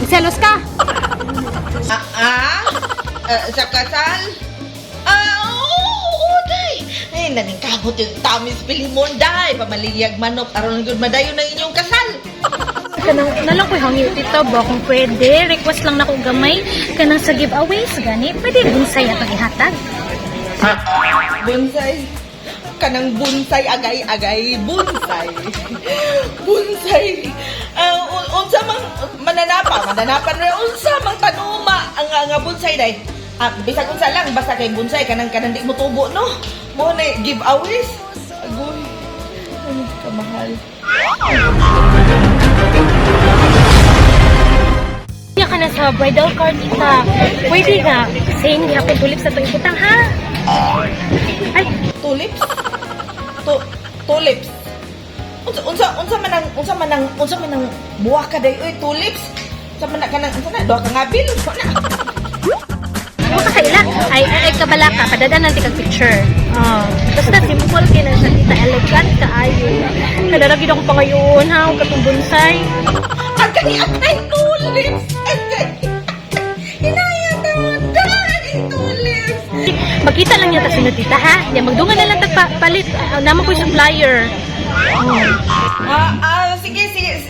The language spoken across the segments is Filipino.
Magselos ka? Sa kasal? Oo, day. Ay, naningkamot yung tamis pilimon, day. Pamaligiyag manok, aron good madayon ng inyong kasal. Kanang nalang ko'y hangyo tita ba kung pwede. Request lang na ko gamay. Kanang sa giveaways, gani. Pwede bonsai atong ihatag. Bonsai? Kanang bonsai, agay-agay. Bonsai. Bonsai. Unsa mang mananapan rin. Unsa mang tanuma ang bonsai, day. Bisag unsa lang, basta kay bonsai, kanang di mo tubo, no? Mo na giveaways. Agoy. Ano kamahal. Kaya ka na sa bridal card kita. Pwede nga. Same gihapon tulip sa itong ibutang, ha? Ay, Tulips? Tulips. Unsa man ang buwa ka day oy tulips. Unsa man kanang duha ka ngabil unsa na. ano ka kaila? Ay, kabala ka. Padadaan natin kag picture. Basta simple kaya na siya kita. Elegant ka ayo. Kadalagin ako pa ngayon, ha? Huwag katong bonsai. Ang kani tulips. Hinaya dai tulips. Magkita lang yata sunod tita, ha? Yan, magdungan na lang tagpalit. Naman ko yung supplier.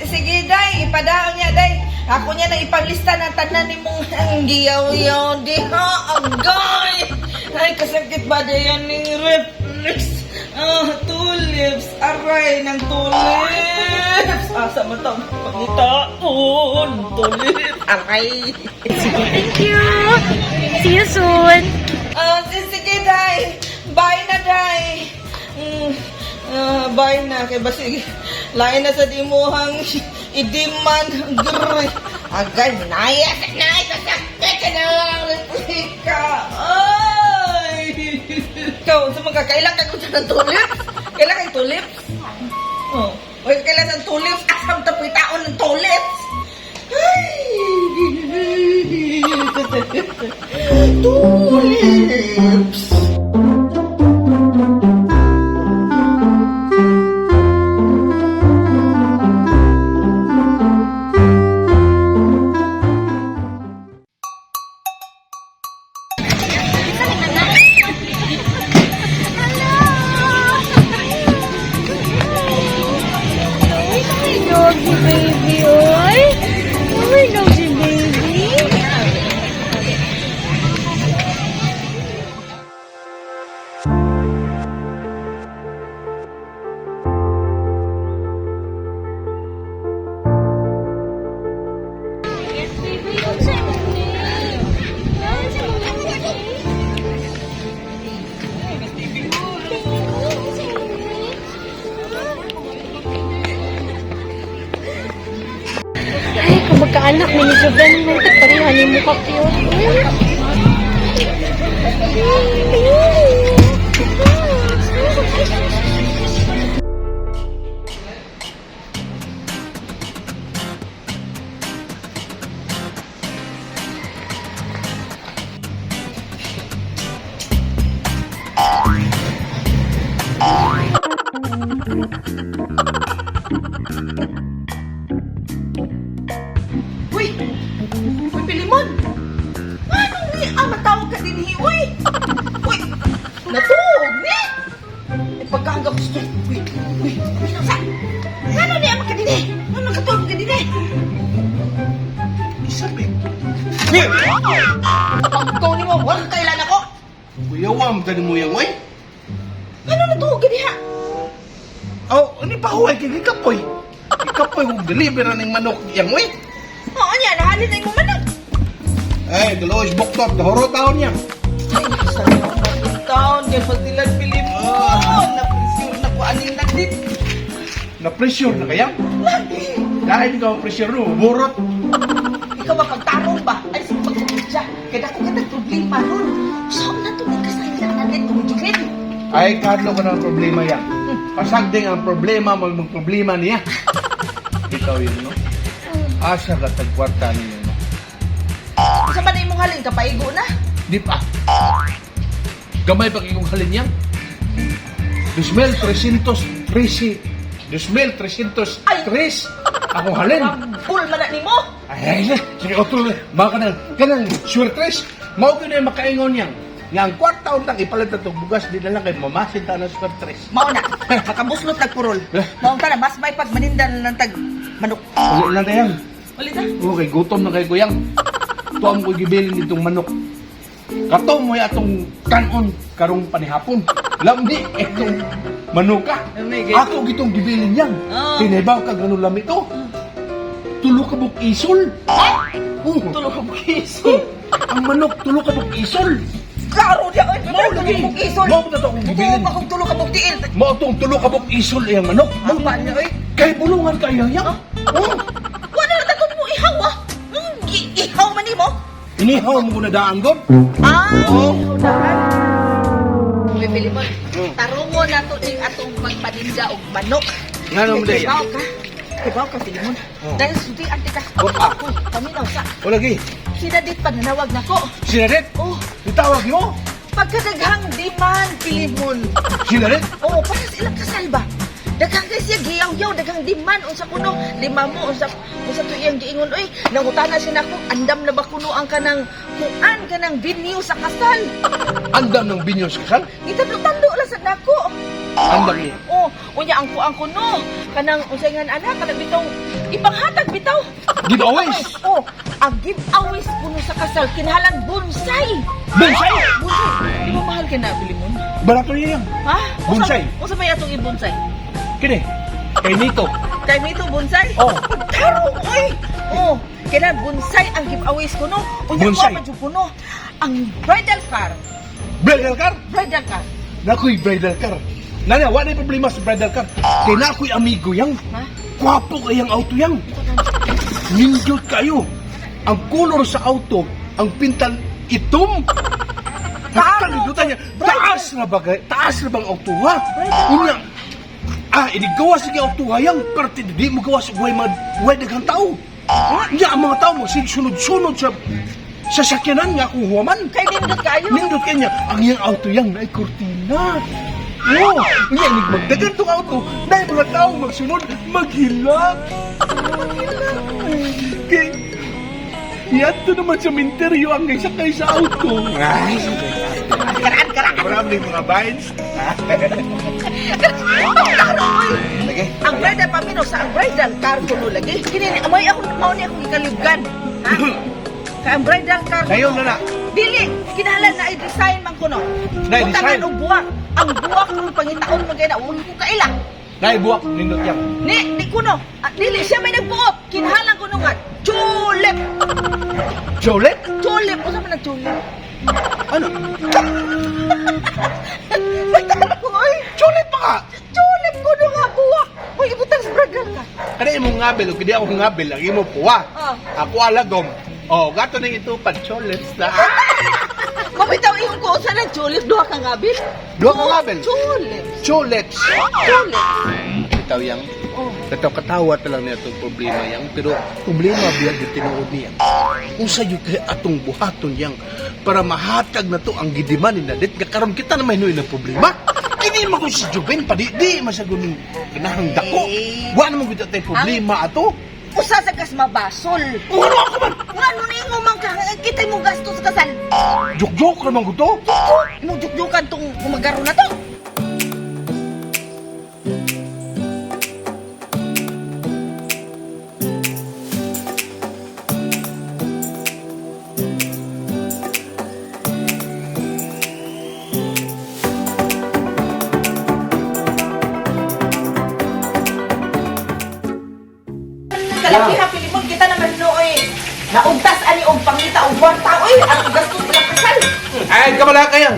Sige day, ipadaon niya day. Ako niya na ipaglista ng tanan ni mong giyaw-yaw di ha, agay. Ay, kasakit ba dayan ni reflex? Tulips, aray ng tulips. Asa mo ito? Pangitaon, tulips, aray. Sige, thank you. See you soon. Sige day, bye na day. Bye na, kay basig. Lain na sa dimuhang idiman. Grrr. Agay, naya, kasakit ka na lang. Replika. Ay! Ikaw, sa mga kailan ka kung ng tulips? Kailan kang tulips? Oh. O, kailan ng tulips? Asam tapoy taon ng tulips? Ay! Tulips! Doggy baby, oy. Oh my doggy baby. Yes, baby. What's happening? What's happening? Ay, kung magkaanak, may medyo ganun mo. Parihan ni mo kapiyo. Uy! Uy, Pilimon! Anong ni? Matawag ka din, uy! Uy! Natuog, ni! Pagkahanggang gusto. Uy! Uy! Uy! Saan? Ano ni? Ama ka din, eh! Ano nakatuog ka din, eh? Isabi. Ni! Pagkaw ni mo, walang kailan ako! Kuya Wam, gani mo yan, oy? Ano natuog ka din, ha? Oh, ini pa huwag kay Kapoy. Kapoy, huwag deliver ng manok yang, oy. Oo niya, nakalit na yung manok. Ay, daloy, buktot, dahoro taon niya. Ay, saan yung taon? Yan pagtilan, Pilimon! Napresyon na ko aning nagdip. Na-pressure na kaya? Lagi! Dahil ikaw pressure no, burot. Ikaw ba pagtarong ba? Ay, sa pagkakadya. Kaya ako ka problema ron. Saan na ito ng kasayang natin tumujugin? Ay, kadlo ko ng problema yan. Pasagding ang problema, magmag-problema niya. Ikaw yun, no? Asa ka tagkwarta ninyo, no? Sa ba na imong halin ka, paigo na? Di pa. Gamay pa kayong halin yan. 2,313. 2,303. Akong halin. Full man na ni mo? Ay, sige, otro, mga kanang shortlist. Mao ko na yung makaingon yang. Nga ang kwarta untang ipalit na itong bugas, di na lang kayo mamasin ta ng shortlist. Mao na, makabuslot nagpurol. Mao ta na, mas may pagmanindan ng tag manok. Uli lang tayang. Ulit na. Okay, gutom na kay kuyang. Tuwang ko gibilin itong manok. Kato mo yung atong kanon karong panihapon. Lamni, itong manuka. Ako gitong gibilin yan. Oh. Tinibaw ka ganun lamit ito. Tulo ka buk isol. Tulog ka bukiso. Ang manok, tulo ka buk isol. Klaro diya, ay, Mao lagi. tulog ka bukisol. Mao na ito akong Buto gibilin. pa kung tulog ka buktiil. Mao itong tulo ka buk isol yung manok. Ang ba niya, ay? Kay bulungan ka iya yan. Oh. Wala na takot mo ihaw ah. Ihaw man ni mo. Inihaw mo ko na daan doon. Ah, Oh. ihaw dahan. Bibili mo. Hmm. Tarungo na to ding atong pagpaninda og manok. Nga naman dahil. Kibaw ka. Kibaw ka, Filimon. Oh. Dahil sudi ante ka. Opa. Uy, paminaw sa. O lagi. Sinadit pa nanawag na ko. Sinarit. Oh, Itawag mo. pagkadaghang demand, Filimon. Sinarit. Oo, para sa ilang kasal ba? Daghang kay siya giyaw-yaw, daghang demand unsa kuno, lima mo unsa tuyang giingon oy, nangutana siya nako, andam na ba kuno ang kanang kuan kanang venue sa kasal? Andam ng binyos kasal. Gitando lang sa nako. Andam niya. Oh, unya ang kuan kuno, kanang unsay nga anak kanang bitong ipanghatag bitaw. Giveaways. Oh, ang giveaways kuno sa kasal kinahanglan bonsai. Bonsai. Bonsai. Di mo mahal ka na, Filimon? Barato niya yan. Ha? Bonsai. Unsa may atong ibonsai? Kini. Kay Nito. Kay Mito bonsai? Oh. Taro, oy! Oh, kailan bonsai ang giveaways ko, no? Unya Bonsai. ko ko, no? Ang bridal car. Bridal car. Bridal car. Nakoy bridal car. Nana, wala yung problema sa bridal car. Kaya na ako'y amigo yang. Ha? Kwapo kayang auto yang. Nindot kayo. Ang color sa auto, ang pintal itom. Nakakalimutan niya. Taas na ba? Taas na bang auto ha? Unya. Inigawa sige auto ha yang. Pero di mo gawa sa buhay daghang tao. Nya ang mga tao mo sunod-sunod sa sakyanan nga kung huwaman. Kay nindot kayo. Nindot kanya, ang iyang auto yang na kurtina. Oo, yan, magdagan tong auto, dahil mga tao magsunod, maghilak. Kaya, yato naman sa minteryo ang nagsakay sa auto. Ay, Karaan. maraming mga vines. Taro, oy! Lagi. Ang bridal pamino sa ang bridal car kuno lagi. Kini amoy ako mao ni akong ikalibgan. Ha? Kay ang bridal car kuno. Ngayon na na. Dili, kinahanglan na i-design man kuno. Na-design? Butangan og buwak. Ang buwak ng pangitaon mo kaya na uli ko kaila. Naibuwak, nindot yang. Di kuno. Dili siya may nagbuot. Kinahanglan kuno nga. Tulip. Cholet? Tulip. Usa man ang tulip? Ano? May taro, oy. Cholet pa ka? Tulip kuno nga buwak. Uy, ibutang sa bridal ka. Kada imong ngabel, o kaya ako ngabel, ang imo puwa. Ah. Ako alagom. Oh, gato na itupad, cholet na. Mabitaw yung ko sa ng tulip. Duha ka ngabil. Duha ka ngabil? Tulip. Cholets. Tulip. Bitaw yang. Oh. Katawa lang niya itong problema yang. Pero problema biya di tinuod niya. Kung sa'yo kaya atong buhaton yang para mahatag na to ang gidiman ni Nadet nga karon kita na may ng problema. Hindi mo kung si Juben pa di masagunin kinahang dako. Wa naman kita tayong problema ato. Usa sa kas mabasol. Kung ano ako man? Ngano ningo man ka kita mo gasto sa kasal. Joke-joke naman ko to. Mo juk-jukan tong gumagaro na to. Kalabiha Pilimon kita naman nooy. Naugtas ani og pangita og kwarta oy ang gastos sa kasal. Ay, kamala kayang.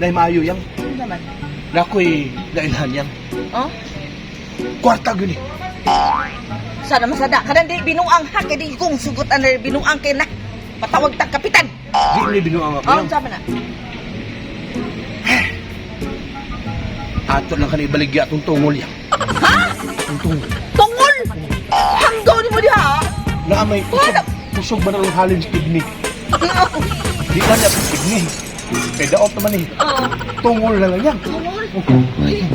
Dahil maayo yang. Ano naman? Nako'y nailhan yang. Oh? Kwarta gini. Sana masada. Kada di binuang ha. Kaya di kong sugot ang binuang kay na. Patawag tag kapitan. Di ni binuang ako Oh, yang. sama na. Ato lang kanay baligya atong tungol yang. Ha? Atong tungol. Tungol! Hanggaw ni mo diha. Naamay Wala. kusog ba na ng halin sa kidney? Di na niya sa kidney. Kaya daot naman eh. Oh. Tungol na lang yan.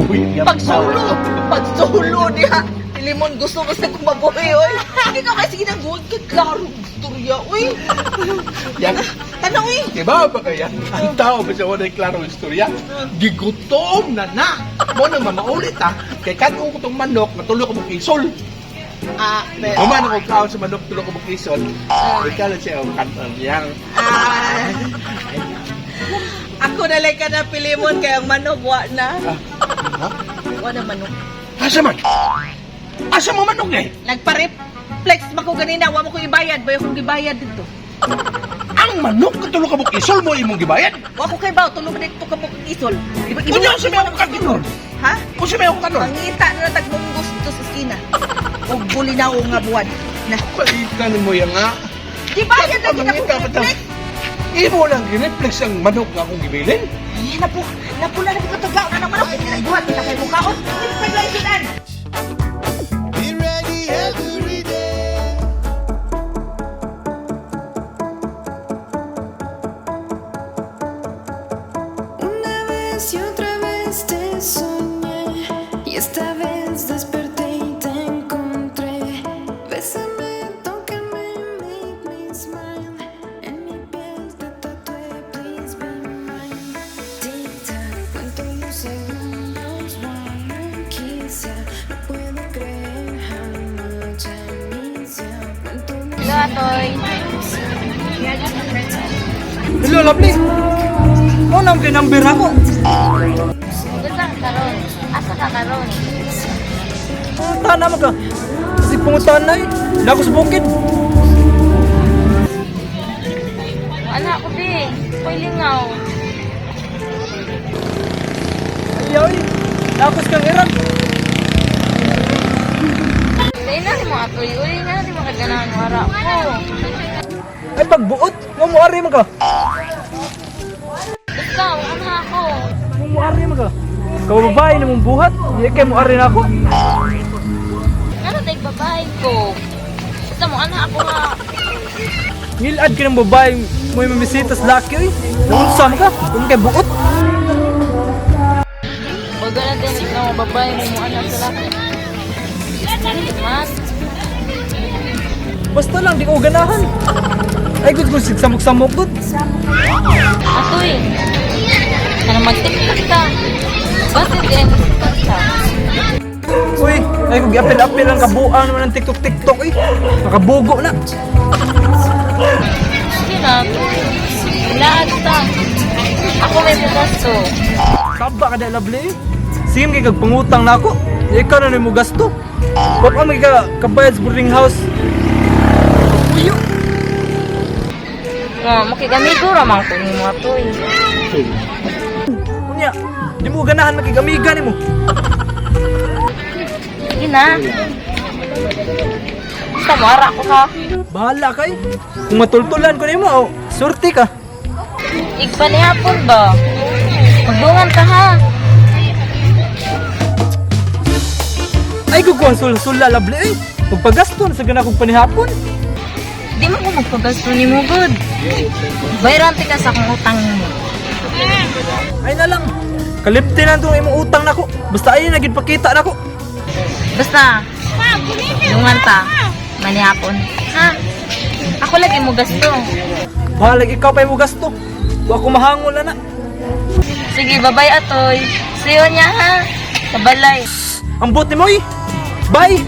Uy, yan. Pagsulo diha. Limon gusto mo sa kumabuhi, oy. Hindi ka kasi ginagawa ka klaro istorya, oy. Yan. Tanong, oy. Diba ba kaya? Ang tao ba siya wala klaro istorya? Gigutom na na. Mo nang mamaulit ha. Kay kanong ko itong manok, natuloy ko mong isol. Pero... Uman ako kaon sa manok, tuloy ko mong isol. Ikaw na siya ang kanton yang. Ako na lang ka na pilimon kaya ang manok, wa na. Ha? Wa na manok. Asa man? Asa mo manok eh? Nagpa-reflex ko ganina, wa mo ko ibayad. Bayo kong ibayad dito. Ang manok, katulog ka mong isol mo imong gibayad? Wa ko kay baw, tulong na dito ka mo isol. Kunya sa may akong kanon. Ha? Kung sa may akong kanon. Pangita na tagmunggos dito sa skina. O buli na ako nga buwan. Na. Palitan mo yan nga. Di bayad na kita Pamangita ko pa ta. reflex. Imo lang i-reflex ang manok nga akong gibilin. Ay, napula na kita tagaw na ng manok. Ay, buwan, kita kay mukhaon. Hindi ka lang sinan. Be ready every day. Una vez y otra vez te soñé y esta vez desperté y te encontré. Bésame, tócame, make me smile. En mi piel te tatué, please be mine. Tic-tac, cuento los segundos, one kiss ya. No puedo creer how much I miss ya. Cuento los Gatoy. Hello, lovely. Mo nang kinambir ako. Gutang karon. Asa ka karon? Tana mo ka. Kasi pungutan na eh. Nako sa bukid. Anak ko di. Koy lingaw. Ayaw eh. Nako sa kang iran. Dahil na mo atoy. Uy nga di mo kaganahan mo harap ko. Ay pagbuot. Mo mo ari mo ka. Ikaw, anak ko. Mo mo ari mo ka. Kaw babae na mong buhat. Di kay mo ari na ako. Ano tayo babae ko? Basta mo anak ako nga. Ngilad ka ng babae mo yung mamisita sa laki eh. Naunsa mo ka. Kung kay buot. Baga na din ikaw babae mo anak sa laki. Man, Basta lang di ko ganahan. Ay gud ko samok-samok gud. atoy. Ano mag-tiktok ka? Bakit di ay mag-tiktok ka? Uy, ay kung giapil-apil ang kabuang naman ng TikTok eh. Nakabugo na. Sige na, atoy. Lahat ka. Ako may bukasto. Saba ka dahil lovely eh. Sige kay kagpangutang na ako. Ikaw na mo gasto. Huwag ka may kabayad sa boarding house. Uyo. Makigamigo ramang to ni mo atoy. Unya, di mo ganahan makigamiga ni mo. Sige na. Basta mara ko ha. Bahala kay. Kung matultulan ko ni mo, oh, surti ka. Igpa ni hapon ba? Magdungan ka ha. Ay kukuha sul-sula lovely eh. Pagpagasto na sa gana kong panihapon. Di mo ko magpagasto ni mo, good. Bayrante ka sa akong utang mo. Ay na lang. Kalipti na itong imong utang na ko. Basta ay naging pakita na ko. Basta, dungan ta. Manihapon. Ha? Ako lagi mo gasto. Bahalag ikaw pa mo gasto. Huwag ko mahangol na. Sige, babay atoy. See you niya ha. Sa balay. Ang buti mo eh. Bye!